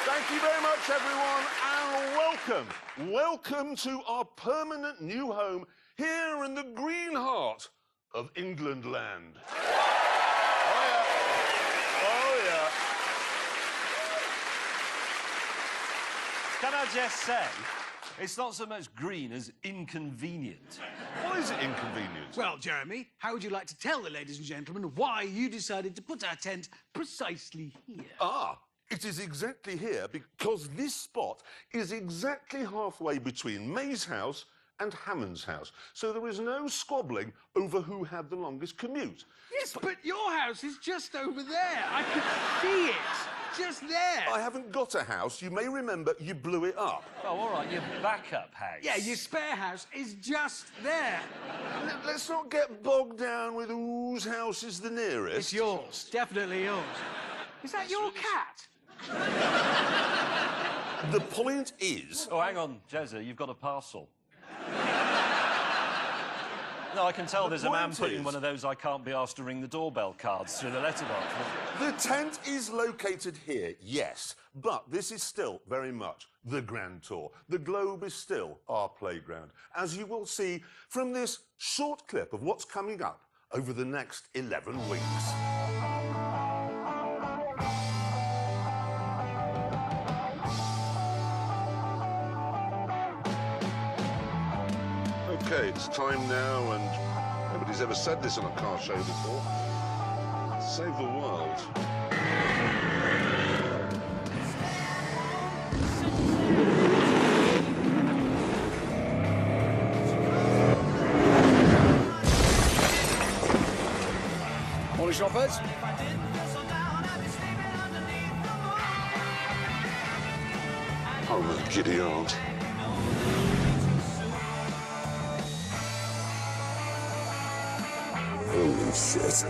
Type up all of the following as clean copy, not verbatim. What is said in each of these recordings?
Thank you very much, everyone, and welcome. Welcome to our permanent new home here in the green heart of England land. Oh, yeah. Oh, yeah. Can I just say, it's not so much green as inconvenient. Why is it inconvenient? Well, Jeremy, how would you like to tell the ladies and gentlemen why you decided to put our tent precisely here? It is exactly here because this spot is exactly halfway between May's house and Hammond's house. So there is no squabbling over who had the longest commute. Yes, but your house is just over there. I could see it. Just there. I haven't got a house. You may remember you blew it up. Oh, all right, your backup house. Yeah, your spare house is just there. Let's not get bogged down with whose house is the nearest. It's yours. Definitely yours. Is that your cat? The point is... Oh, hang on, Jezza, you've got a parcel. No, I can tell there's a man putting one of those I can't be asked to ring the doorbell cards through the letterbox. The tent is located here, yes, but this is still very much the Grand Tour. The globe is still our playground, as you will see from this short clip of what's coming up over the next 11 weeks. Okay, it's time now, and nobody's ever said this on a car show before. Save the world. Morning, shoppers. Oh, my giddy aunt. Holy shit.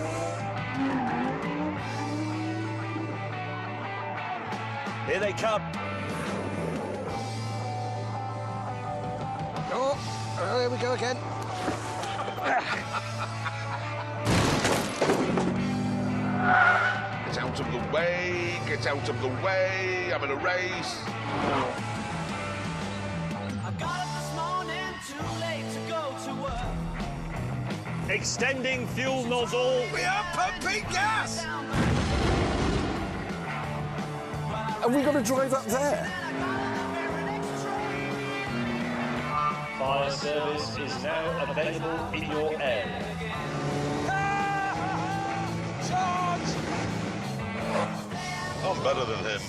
Here they come. Oh, here we go again. Get out of the way, get out of the way, I'm in a race. I got up this morning too late to go to work. Extending fuel nozzle. We are pumping gas! Have we got to drive up there? Fire service is now available in your area. Charge! I'm better than him.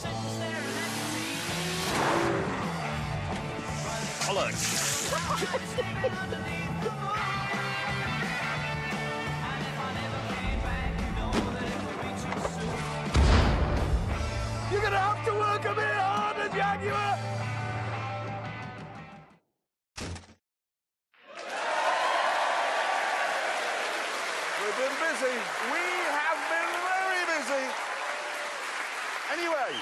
Bollocks. You're gonna have to work a bit harder, Jaguar! We've been busy. We have been very busy. Anyway,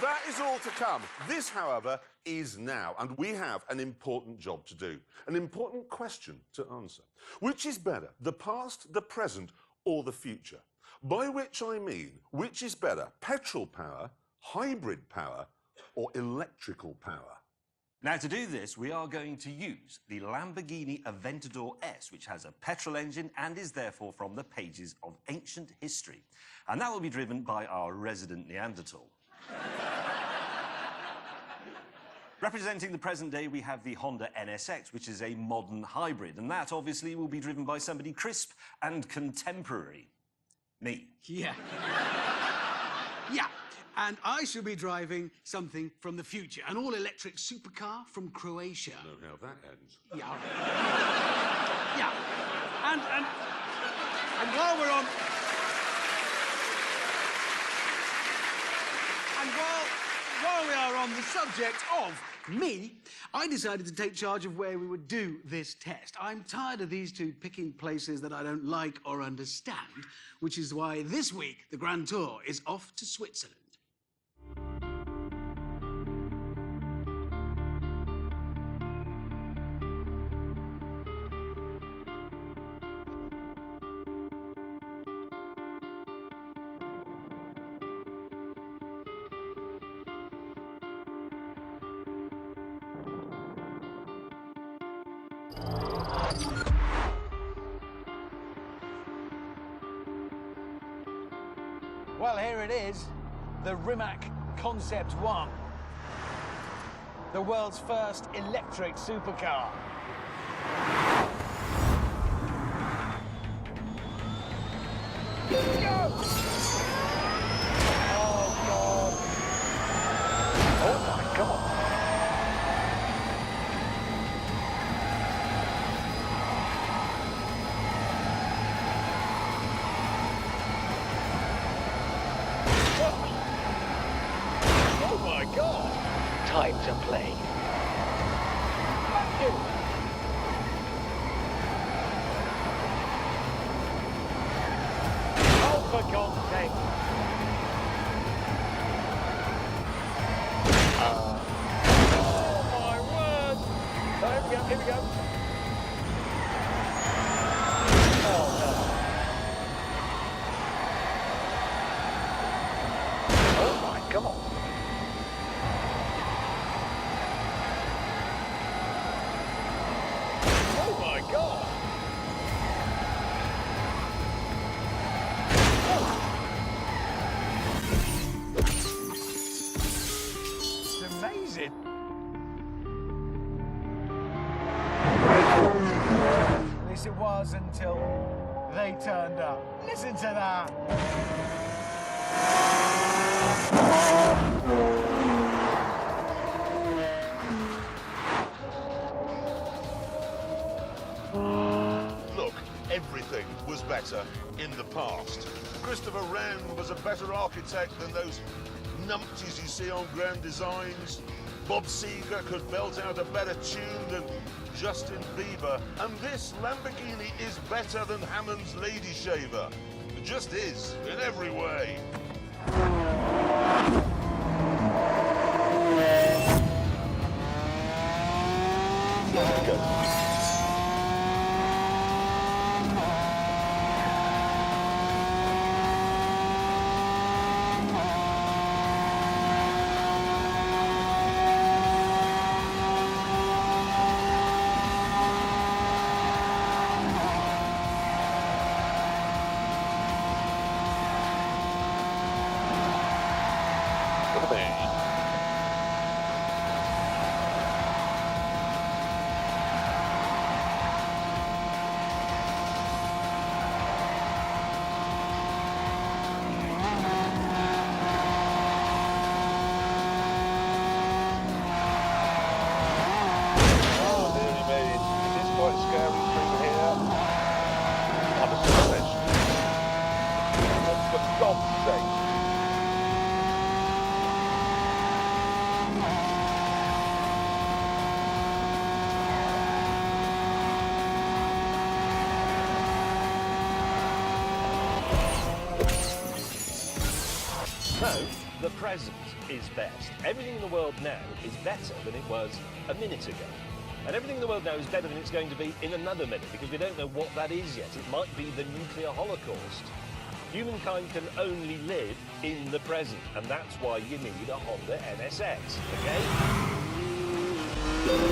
that is all to come. This, however, is now, and we have an important job to do, an important question to answer. Which is better, the past, the present, or the future? By which I mean, which is better, petrol power, hybrid power, or electrical power? Now, to do this, we are going to use the Lamborghini Aventador S, which has a petrol engine and is therefore from the pages of ancient history. And that will be driven by our resident Neanderthal. Representing the present day, we have the Honda NSX, which is a modern hybrid, and that obviously will be driven by somebody crisp and contemporary. Me. Yeah. Yeah. And I shall be driving something from the future, an all-electric supercar from Croatia. I don't know how that ends. Yeah. Yeah. And while we're on... And while we are on the subject of me, I decided to take charge of where we would do this test. I'm tired of these two picking places that I don't like or understand, which is why this week the Grand Tour is off to Switzerland. here it is, the Rimac Concept 1. The world's first electric supercar. Go! Oh, God. Oh, my God. Oh, my God. Time to play. Thank you. Oh, for God's sake. Oh, my word. Oh, here we go, here we go. Oh, no. Oh, my God. Oh, my God. It's amazing. At least it was until they turned up. Listen to that. Look, everything was better in the past. Christopher Wren was a better architect than those numpties you see on Grand Designs. Bob Seger could belt out a better tune than Justin Bieber. And this Lamborghini is better than Hammond's Lady Shaver. It just is, in every way. So, the present is best. Everything in the world now is better than it was a minute ago. And everything in the world now is better than it's going to be in another minute, because we don't know what that is yet. It might be the nuclear holocaust. Humankind can only live in the present, and that's why you need a Honda NSX, okay?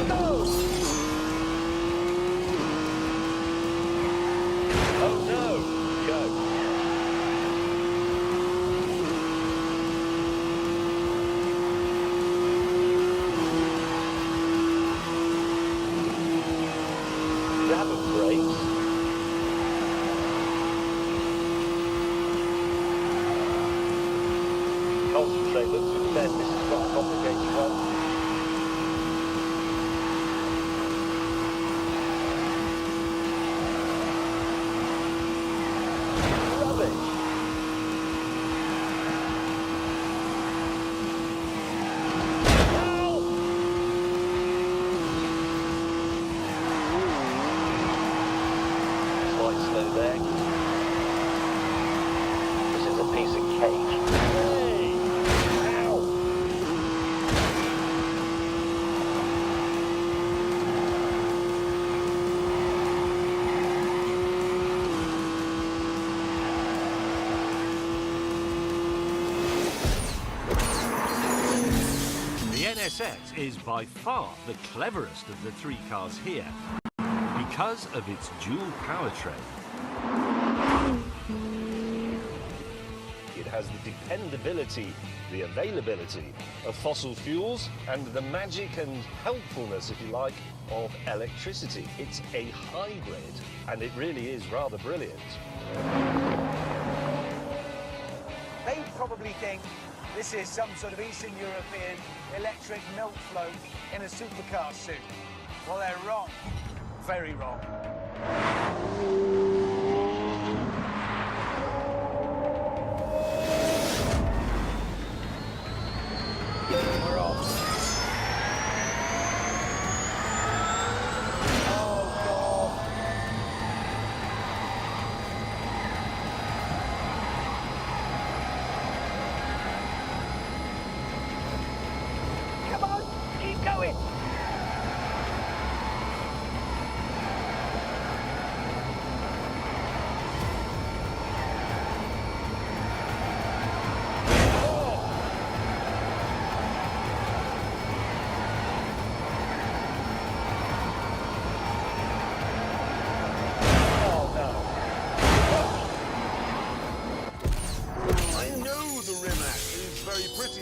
No! Oh no! Go. Grab a brakes. Concentrate, look to extend. This is quite a complicated one. Rubbish. Slow there. This is a piece of cake. Hey! Ow! The NSX is by far the cleverest of the three cars here because of its dual powertrain. You'd has the dependability, the availability of fossil fuels, and the magic and helpfulness, if you like, of electricity. It's a hybrid, and it really is rather brilliant. They probably think this is some sort of Eastern European electric milk float in a supercar suit. Well, they're wrong. Very wrong. We're off. Oh, God. Come on, keep going.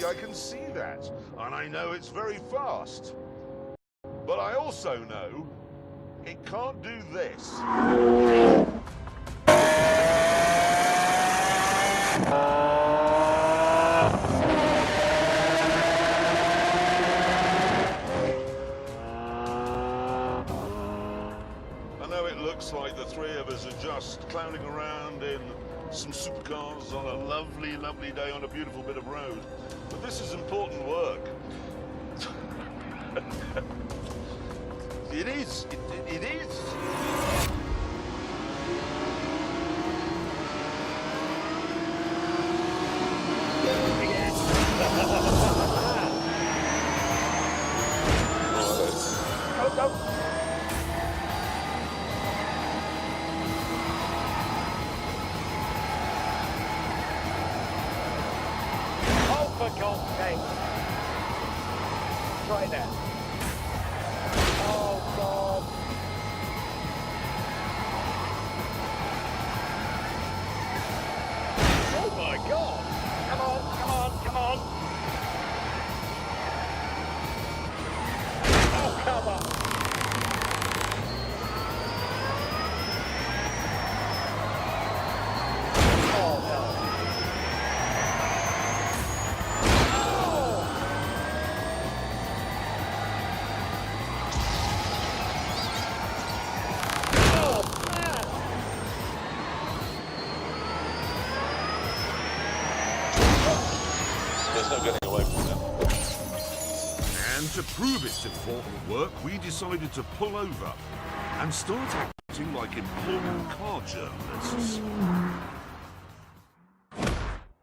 I can see that, and I know it's very fast. But I also know it can't do this. I know it looks like the three of us are just clowning around in some supercars on a lovely, lovely day on a beautiful bit of road. But this is important work. It is. It is. Go. For God's sake. Try that. Oh, God. Oh, my God. Come on, come on, come on. Oh, come on. Oh, no. There's no getting away from them. And to prove its important work, we decided to pull over and start acting like important car journalists.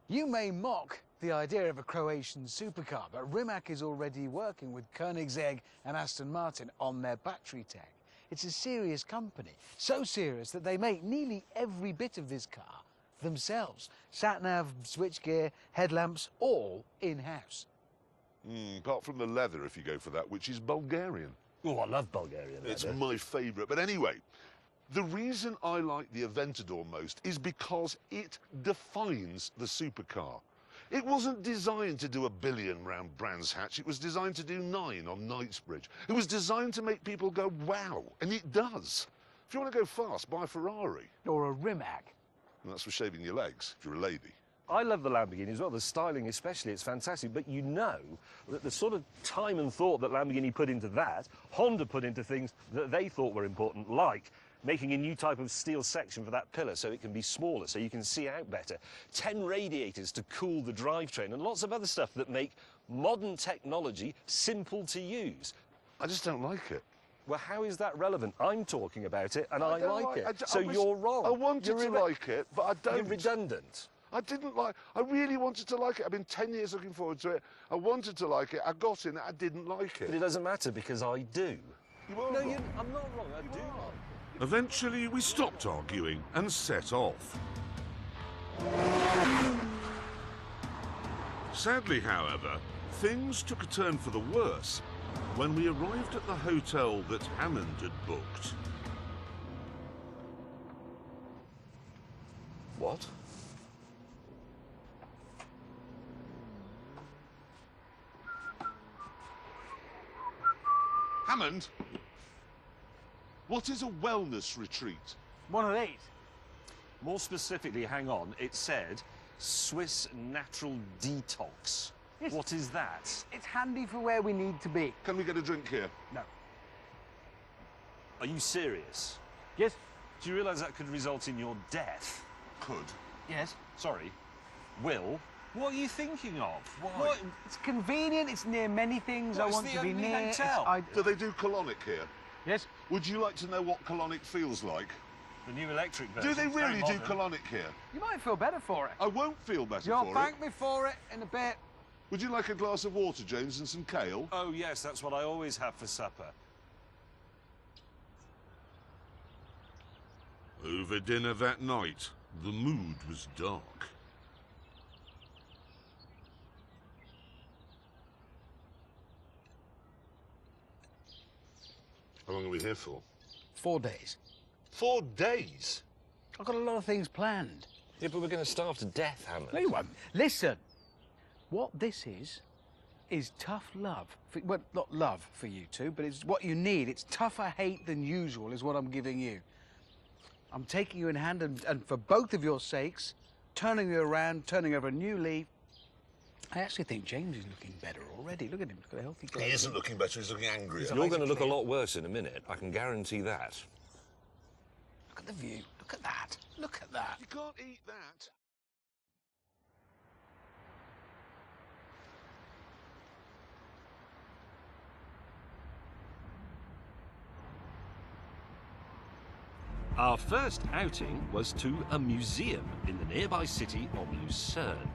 You may mock the idea of a Croatian supercar, but Rimac is already working with Koenigsegg and Aston Martin on their battery tech. It's a serious company, so serious that they make nearly every bit of this car themselves. Sat-nav, switchgear, headlamps, all in-house. Apart from the leather, if you go for that, which is Bulgarian. Oh, I love Bulgarian leather. It's my favourite. But anyway, the reason I like the Aventador most is because it defines the supercar. It wasn't designed to do 1 billion round Brands Hatch. It was designed to do 9 on Knightsbridge. It was designed to make people go, wow, and it does. If you want to go fast, buy a Ferrari. Or a Rimac. And that's for shaving your legs, if you're a lady. I love the Lamborghini as well, the styling especially, it's fantastic, but you know that the sort of time and thought that Lamborghini put into that, Honda put into things that they thought were important, like making a new type of steel section for that pillar so it can be smaller, so you can see out better, 10 radiators to cool the drivetrain, and lots of other stuff that make modern technology simple to use. I just don't like it. Well, how is that relevant? I'm talking about it, and I don't like it. So you're wrong. I wanted to like it, but I don't. You're redundant. I didn't like. I really wanted to like it. I've been 10 years looking forward to it. I wanted to like it. I got in it. I didn't like But it it. doesn't matter because I do. You are No, wrong. I'm not wrong. I do. Eventually, we stopped arguing and set off. Sadly, however, things took a turn for the worse when we arrived at the hotel that Hammond had booked. What? Hammond, what is a wellness retreat? One of these. More specifically, hang on, it said Swiss Natural Detox. Yes. What is that? It's handy for where we need to be. Can we get a drink here? No. Are you serious? Yes? Do you realise that could result in your death? Could. Yes. Sorry, Will, what are you thinking of? Why? What? It's convenient. It's near many things Well, I it's want the to be only near. hotel. Do they do colonic here? Yes? Would you like to know what colonic feels like? The new electric version. Do they It's very really do modern. colonic here? You might feel better for it. I won't feel better You'll for thank it. me for it in a bit. Would you like a glass of water, James, and some kale? Oh, yes, that's what I always have for supper. Over dinner that night, the mood was dark. How long are we here for? 4 days. 4 days? I've got a lot of things planned. Yeah, but we're going to starve to death, Hammond. No, you won't. Listen, what this is tough love. Well, not love for you two, but it's what you need. It's tougher hate than usual is what I'm giving you. I'm taking you in hand and for both of your sakes, turning you around, turning over a new leaf. I actually think James is looking better already. Look at him. He's got a healthy glow. He isn't looking better, he's looking angrier. You're going to look a lot worse in a minute. I can guarantee that. Look at the view. Look at that. Look at that. You can't eat that. Our first outing was to a museum in the nearby city of Lucerne.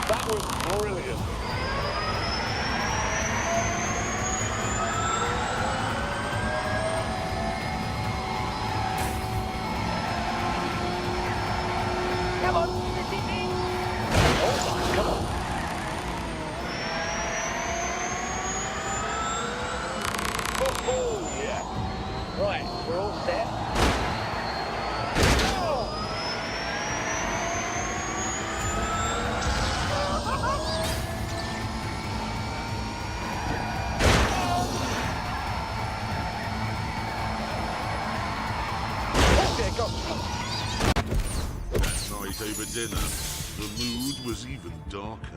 That was brilliant. Come on. Oh, yeah. Right, we're all set. That night over dinner, the mood was even darker.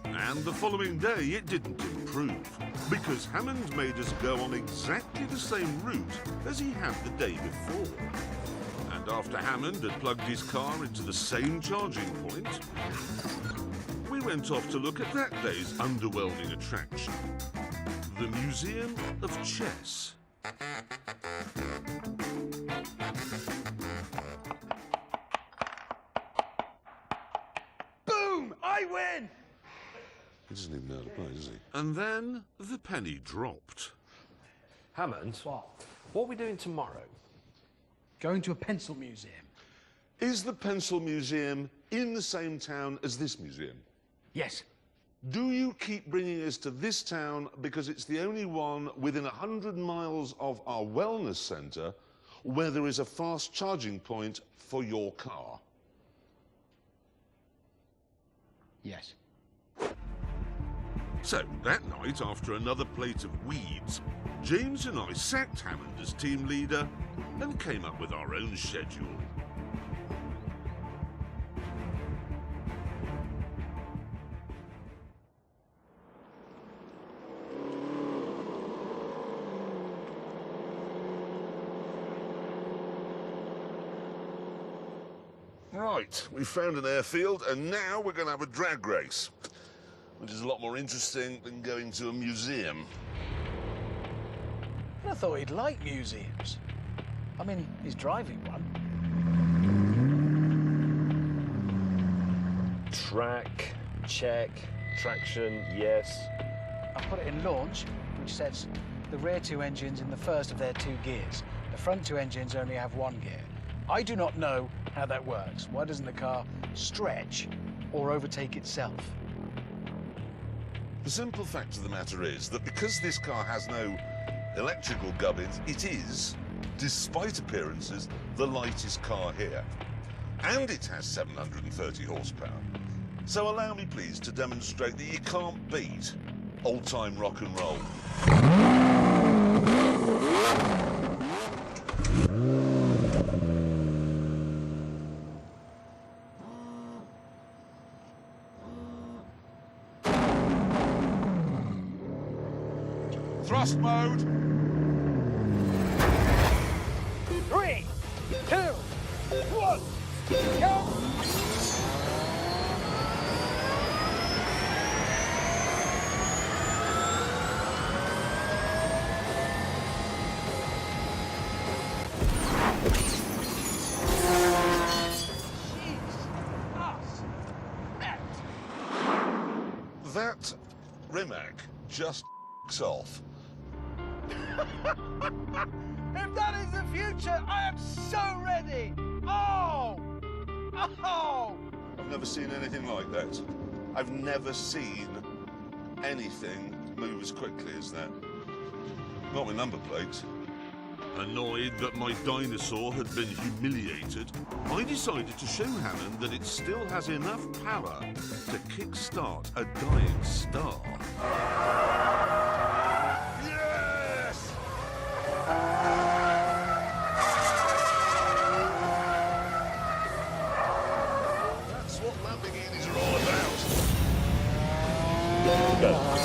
And the following day, it didn't improve, because Hammond made us go on exactly the same route as he had the day before. And after Hammond had plugged his car into the same charging point, we went off to look at that day's underwhelming attraction, the Museum of Chess. Boom! I win! He doesn't even know how to play, does he? And then the penny dropped. Hammond, what are we doing tomorrow? Going to a pencil museum. Is the Pencil Museum in the same town as this museum? Yes. Do you keep bringing us to this town because it's the only one within 100 miles of our wellness centre where there is a fast charging point for your car? Yes. So, that night, after another plate of weeds, James and I sacked Hammond as team leader and came up with our own schedule. Right, we found an airfield and now we're going to have a drag race. which is a lot more interesting than going to a museum. I thought he'd like museums. I mean, he's driving one. Track, check. Traction, yes. I put it in launch, which sets the rear two engines in the first of their two gears. The front two engines only have one gear. I do not know how that works. Why doesn't the car stretch or overtake itself? The simple fact of the matter is that because this car has no electrical gubbins, it is, despite appearances, the lightest car here. And it has 730 horsepower. So allow me, please, to demonstrate that you can't beat old-time rock and roll. Thrust mode. 3, 2, 1, go! That Rimac just off. If that is the future, I am so ready! Oh! Oh! I've never seen anything like that. I've never seen anything move as quickly as that. Not with number plates. Annoyed that my dinosaur had been humiliated, I decided to show Hammond that it still has enough power to kick-start a dying star. Yes! That's what Lamborghinis are all about. Go.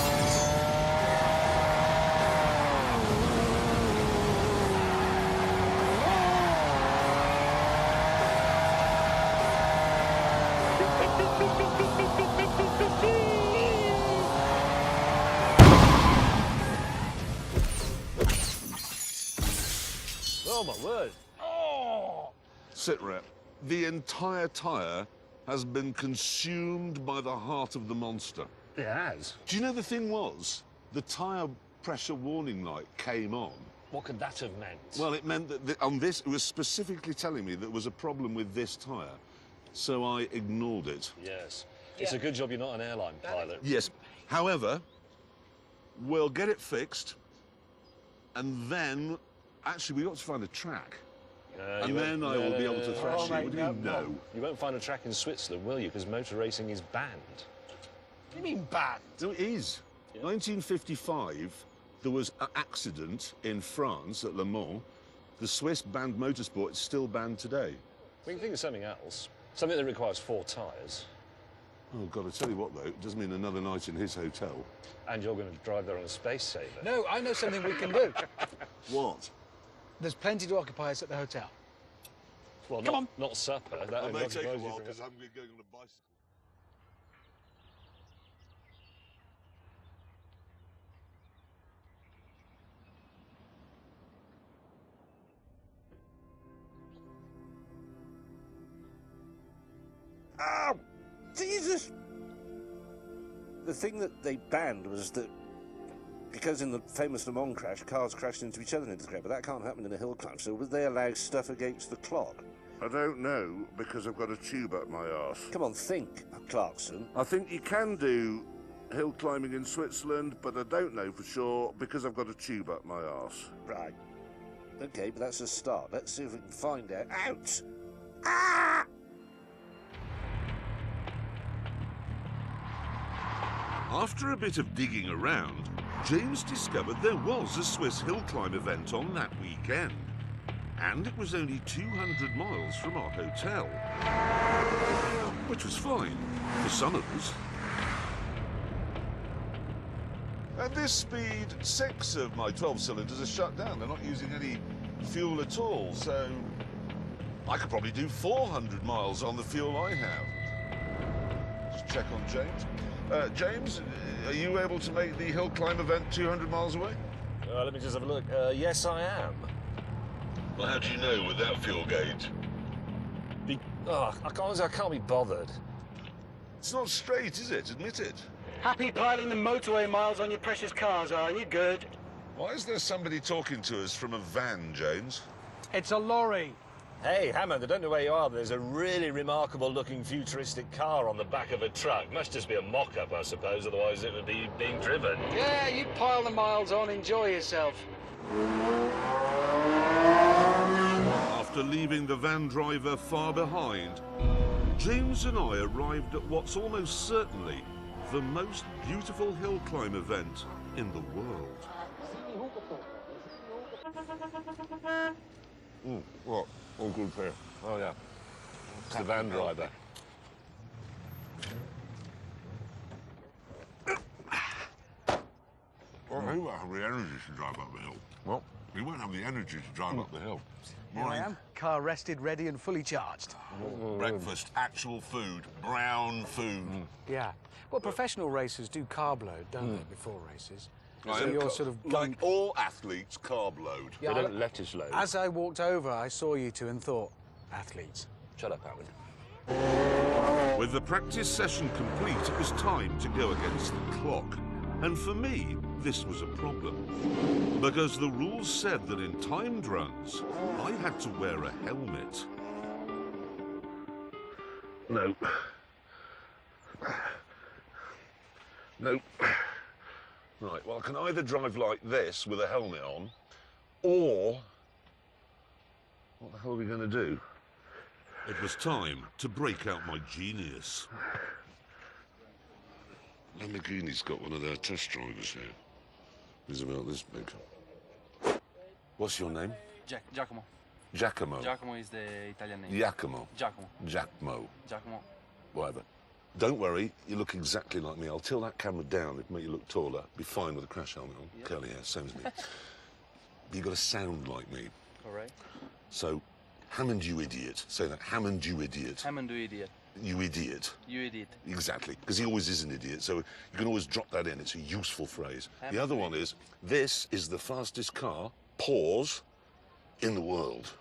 Oh, my word. Oh! Sit rep. The entire tyre has been consumed by the heart of the monster. It has. Do you know the thing was? The tyre pressure warning light came on. What could that have meant? Well, it meant that on this, it was specifically telling me that there was a problem with this tyre. So I ignored it. Yes. It's a good job you're not an airline pilot. Yes. However, we'll get it fixed, and then, actually, we got to find a track. And then I will be able to thrash you. What do you know? You won't find a track in Switzerland, will you? Because motor racing is banned. What do you mean banned? No, it is. 1955, there was an accident in France at Le Mans. The Swiss banned motorsport. It's still banned today. We can think of something else. Something that requires 4 tyres. Oh, God, I tell you what, though, it does mean another night in his hotel. And you're going to drive there on a space saver. No, I know something we can do. What? There's plenty to occupy us at the hotel. Well, Come on. not supper. That That only may take a occupies you while, for- because I'm going on a bicycle. Oh, Jesus! The thing that they banned was that because in the famous Le Mans crash, cars crashed into each other into the ground, but that can't happen in a hill climb, so would they allow stuff against the clock? I don't know, because I've got a tube up my arse. Come on, think, Clarkson. I think you can do hill climbing in Switzerland, but I don't know for sure, because I've got a tube up my arse. Right. Okay, but that's a start. Let's see if we can find out. Out! Ah! After a bit of digging around, James discovered there was a Swiss hill climb event on that weekend. And it was only 200 miles from our hotel. Which was fine, for some of us. At this speed, 6 of my 12 cylinders are shut down. They're not using any fuel at all, so I could probably do 400 miles on the fuel I have. Just check on James. James, are you able to make the hill climb event 200 miles away? Let me just have a look. Yes, I am. Well, how do you know with that fuel gauge? I can't be bothered. It's not straight, is it? Admit it. Happy piling the motorway miles on your precious cars, are you? Good. Why is there somebody talking to us from a van, James? It's a lorry. Hey, Hammond, I don't know where you are, but there's a really remarkable-looking futuristic car on the back of a truck. Must just be a mock-up, I suppose, otherwise it would be being driven. Yeah, you pile the miles on, enjoy yourself. After leaving the van driver far behind, James and I arrived at what's almost certainly the most beautiful hill climb event in the world. What? All good here. Oh, yeah. It's the van driver. Well, he won't have the energy to drive up the hill. What? He won't have the energy to drive up the hill. Here I am, car rested, ready and fully charged. Breakfast, actual food, brown food. Yeah. Well, professional racers do carb load, don't they, before races? Right, So you're sort of going... like all athletes, carb load. Yeah, They don't lettuce load. As I walked over, I saw you two and thought, athletes. Shut up, Hammond. With the practice session complete, it was time to go against the clock. And for me, this was a problem. Because the rules said that in timed runs, I had to wear a helmet. No. No. Right, well, I can either drive like this with a helmet on, or... what the hell are we going to do? It was time to break out my genius. Lamborghini's got one of their test drivers here. He's about this big. What's your name? Giacomo. Giacomo. Giacomo is the Italian name. Giacomo. Giacomo. Giacomo. Giacomo. Whatever. Don't worry, you look exactly like me. I'll tilt that camera down, it'll make you look taller. Be fine with a crash helmet on. Yep. Curly hair, same as me. But you got to sound like me. All right. So, Hammond, you idiot. Say that. Hammond, you idiot. Hammond, you idiot. You idiot. You idiot. Exactly, because he always is an idiot, so you can always drop that in. It's a useful phrase. Hammond, The other one is, this is the fastest car, pause, in the world.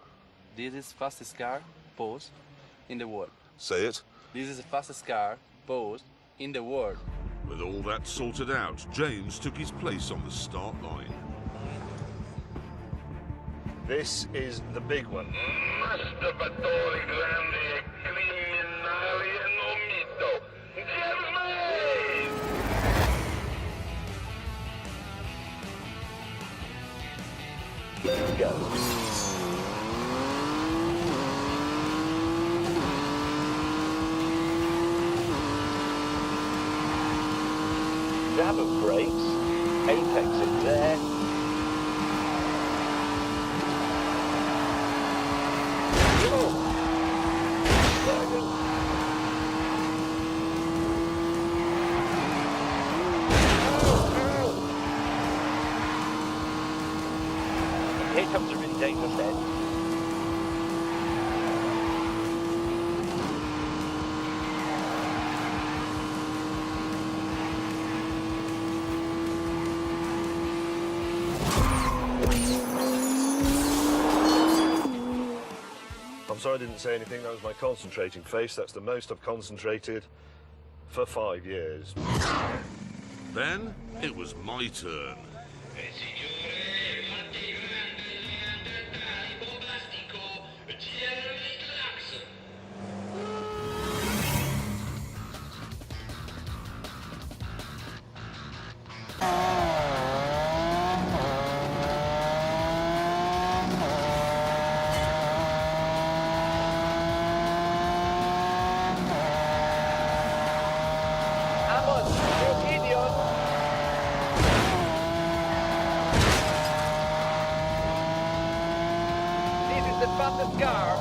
This is fastest car, pause, in the world. Say it. This is the fastest car, pause, in the world. With all that sorted out, James took his place on the start line. This is the big one. Go. Grab of brakes, apex in there. Here comes a really dangerous edge. I'm sorry I didn't say anything. That was my concentrating face. That's the most I've concentrated for 5 years. Then, it was my turn. The fastest car,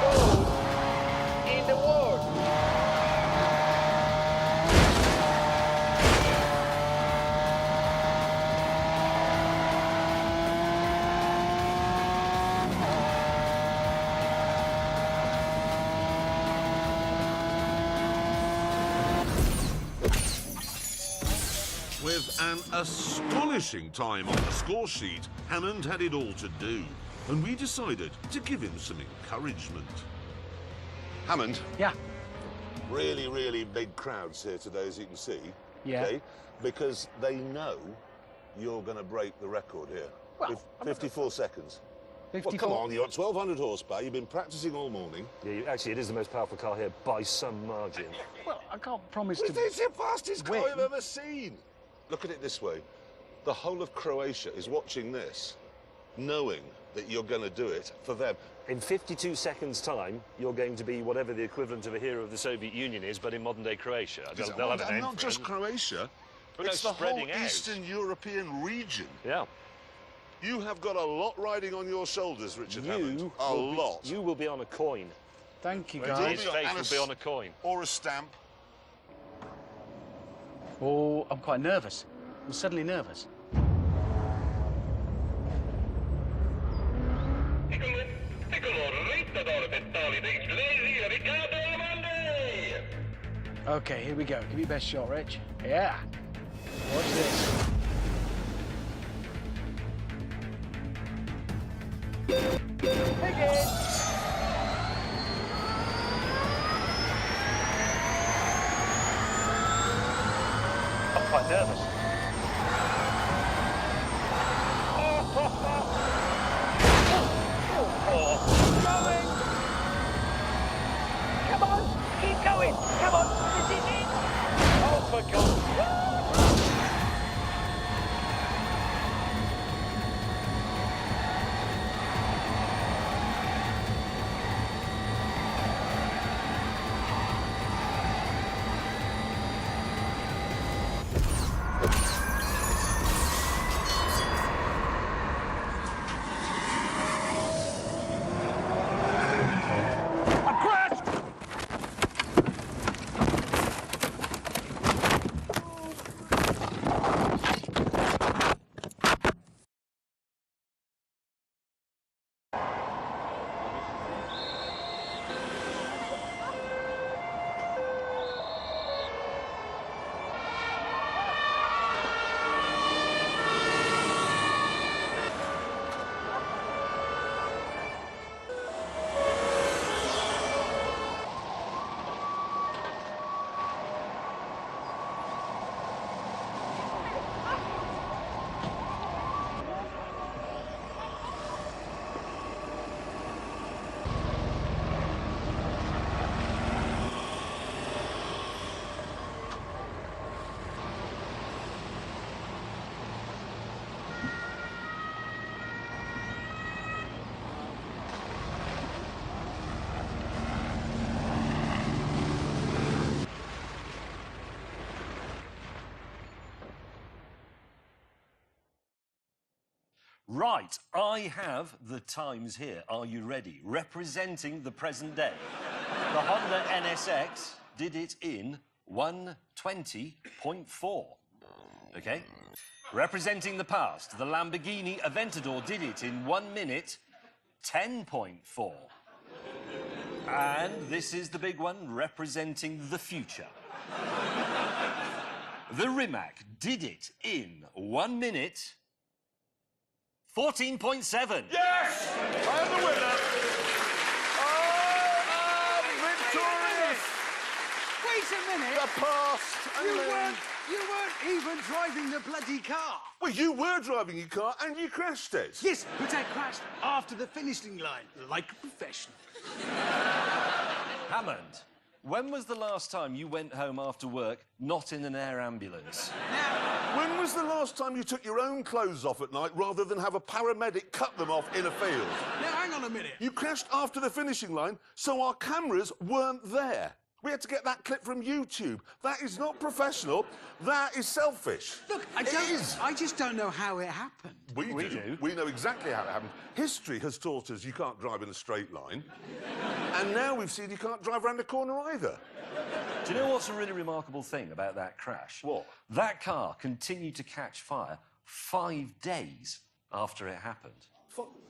pause, in the world. An astonishing time on the score sheet. Hammond had it all to do, and we decided to give him some encouragement. Hammond. Yeah. Really big crowds here today, as you can see. Yeah. Okay? Because they know you're going to break the record here. Well, 54 seconds. 54. Well, come on, you're at 1,200 horsepower. You've been practicing all morning. Yeah, actually, it is the most powerful car here by some margin. Well, I can't promise Well, to... it's the fastest win. car I've ever seen. Look at it this way. The whole of Croatia is watching this, knowing that you're going to do it for them. In 52 seconds' time, you're going to be whatever the equivalent of a hero of the Soviet Union is, but in modern-day Croatia. They'll have a name not for just it. Croatia. But no, it's the whole spreading out. Eastern European region. Yeah. You have got a lot riding on your shoulders, Richard Hammond. A will be- lot. You will be on a coin. Thank you, His guys. face will be on a coin. Or a stamp. Oh, I'm quite nervous. I'm suddenly nervous. Okay, here we go. Give me your best shot, Rich. Yeah. Watch this. Pick it! I'm quite nervous. Going! Come on! Keep going! Come on! This is it! Oh, for God's sake! I crashed! Right, I have the times here. Are you ready? Representing the present day. The Honda NSX did it in 1:20.4. Okay? Representing the past, the Lamborghini Aventador did it in 1 minute 10.4. And this is the big one, representing the future. The Rimac did it in 1 minute 14.7. Yes! I am the winner. I am victorious. Wait a minute! The past. You weren't even driving the bloody car. Well, you were driving your car and you crashed it. Yes, but I crashed after the finishing line, like a professional. Hammond, when was the last time you went home after work not in an air ambulance? When was the last time you took your own clothes off at night rather than have a paramedic cut them off in a field? Now, hang on a minute. You crashed after the finishing line, so our cameras weren't there. We had to get that clip from YouTube. That is not professional. That is selfish. Look, It is. I just don't know how it happened. We do. We know exactly how it happened. History has taught us you can't drive in a straight line. And now we've seen you can't drive around a corner either. Do you know what's a really remarkable thing about that crash? What? That car continued to catch fire 5 days after it happened.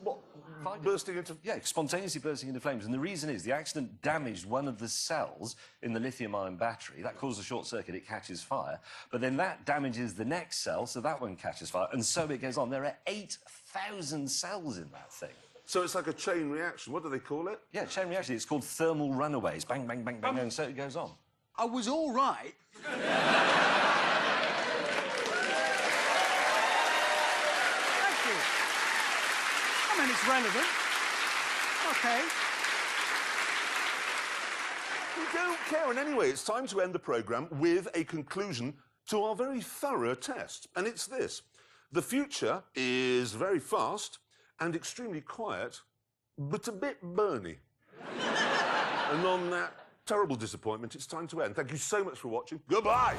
What? Bursting into... Yeah, spontaneously bursting into flames. And the reason is the accident damaged one of the cells in the lithium-ion battery. That causes a short circuit, it catches fire. But then that damages the next cell, so that one catches fire, and so it goes on. There are 8,000 cells in that thing. So it's like a chain reaction. What do they call it? Yeah, chain reaction. It's called thermal runaways. Bang, bang, bang, bang, and so it goes on. I was all right. Thank you. I mean, it's relevant. OK. We don't care in any way. It's time to end the programme with a conclusion to our very thorough test. And it's this. The future is very fast and extremely quiet, but a bit burny. And on that terrible disappointment, it's time to end. Thank you so much for watching. Goodbye!